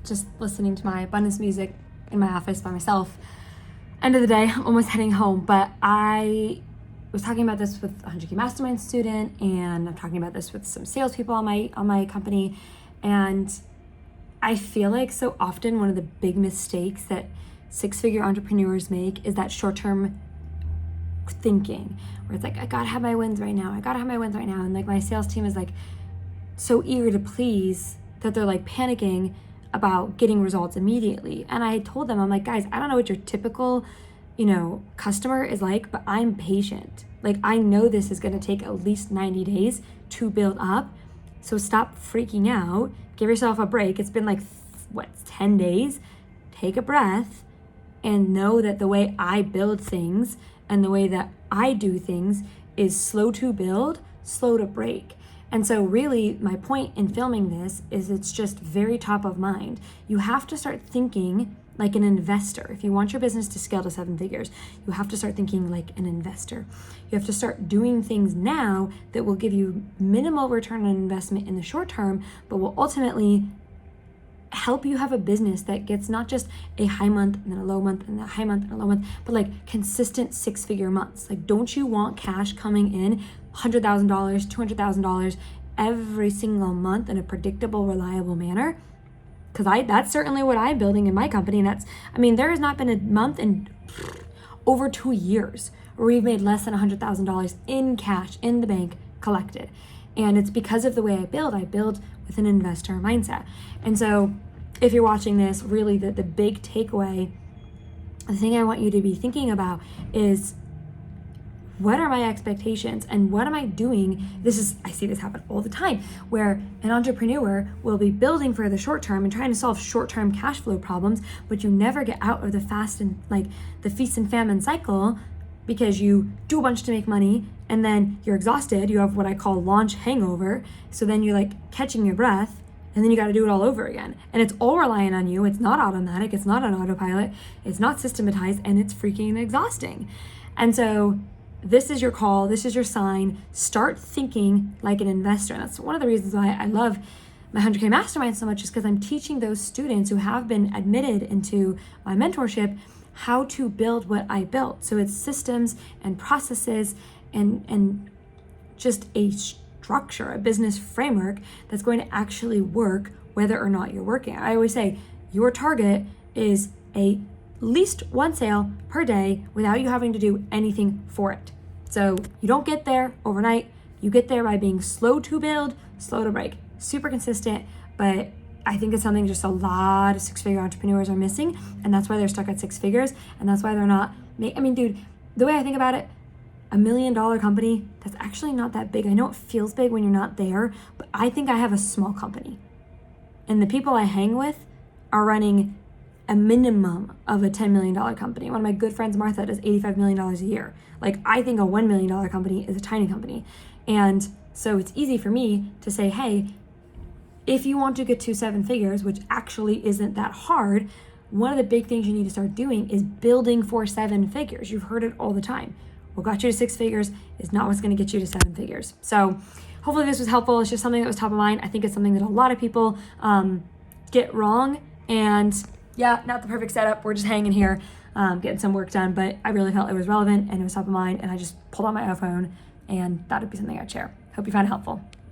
just listening to my abundance music in my office by myself. End of the day, I'm almost heading home, but I was talking about this with a 100K Mastermind student, and I'm talking about this with some salespeople on my company, and I feel like so often one of the big mistakes that six-figure entrepreneurs make is that short-term thinking, where it's like, I gotta have my wins right now, and like my sales team is like so eager to please that they're like panicking about getting results immediately. And I told them, I'm like, guys, I don't know what your typical, customer is like, but I'm patient. Like, I know this is gonna take at least 90 days to build up. So stop freaking out, give yourself a break. It's been like, 10 days? Take a breath and know that the way I build things and the way that I do things is slow to build, slow to break. And so really my point in filming this is it's just very top of mind. You have to start thinking like an investor. If you want your business to scale to 7 figures, you have to start thinking like an investor. You have to start doing things now that will give you minimal return on investment in the short term, but will ultimately help you have a business that gets not just a high month and then a low month and a high month and a low month, but like consistent 6-figure months. Like, don't you want cash coming in $100,000, $200,000 every single month in a predictable, reliable manner? Because that's certainly what I'm building in my company. And there has not been a month in over 2 years where we've made less than $100,000 in cash in the bank collected. And it's because of the way I build with an investor mindset. And so if you're watching this, really the big takeaway, the thing I want you to be thinking about is, what are my expectations and what am I doing? I see this happen all the time, where an entrepreneur will be building for the short term and trying to solve short-term cash flow problems, but you never get out of the feast and famine cycle, because you do a bunch to make money and then you're exhausted. You have what I call launch hangover. So then you're like catching your breath and then you got to do it all over again. And it's all relying on you. It's not automatic. It's not an autopilot. It's not systematized, and it's freaking exhausting. And so this is your call. This is your sign. Start thinking like an investor. And that's one of the reasons why I love my 100K Mastermind so much, is because I'm teaching those students who have been admitted into my mentorship how to build what I built. So it's systems and processes and just a structure, a business framework that's going to actually work whether or not you're working. I always say your target is at least 1 sale per day without you having to do anything for it. So you don't get there overnight. You get there by being slow to build, slow to break, super consistent. But I think it's something just a lot of 6-figure entrepreneurs are missing, and that's why they're stuck at 6 figures, and that's why they're not. Dude, the way I think about it, $1 million company, that's actually not that big. I know it feels big when you're not there, but I think I have a small company, and the people I hang with are running a minimum of a $10 million company. One of my good friends, Martha, does $85 million a year. Like, I think a $1 million company is a tiny company, and so it's easy for me to say, hey, if you want to get to 7 figures, which actually isn't that hard, one of the big things you need to start doing is building for 7 figures. You've heard it all the time. What got you to 6 figures is not what's going to get you to 7 figures. So hopefully this was helpful. It's just something that was top of mind. I think it's something that a lot of people get wrong. And yeah, not the perfect setup. We're just hanging here, getting some work done. But I really felt it was relevant and it was top of mind. And I just pulled out my iPhone, and that would be something I'd share. Hope you found it helpful.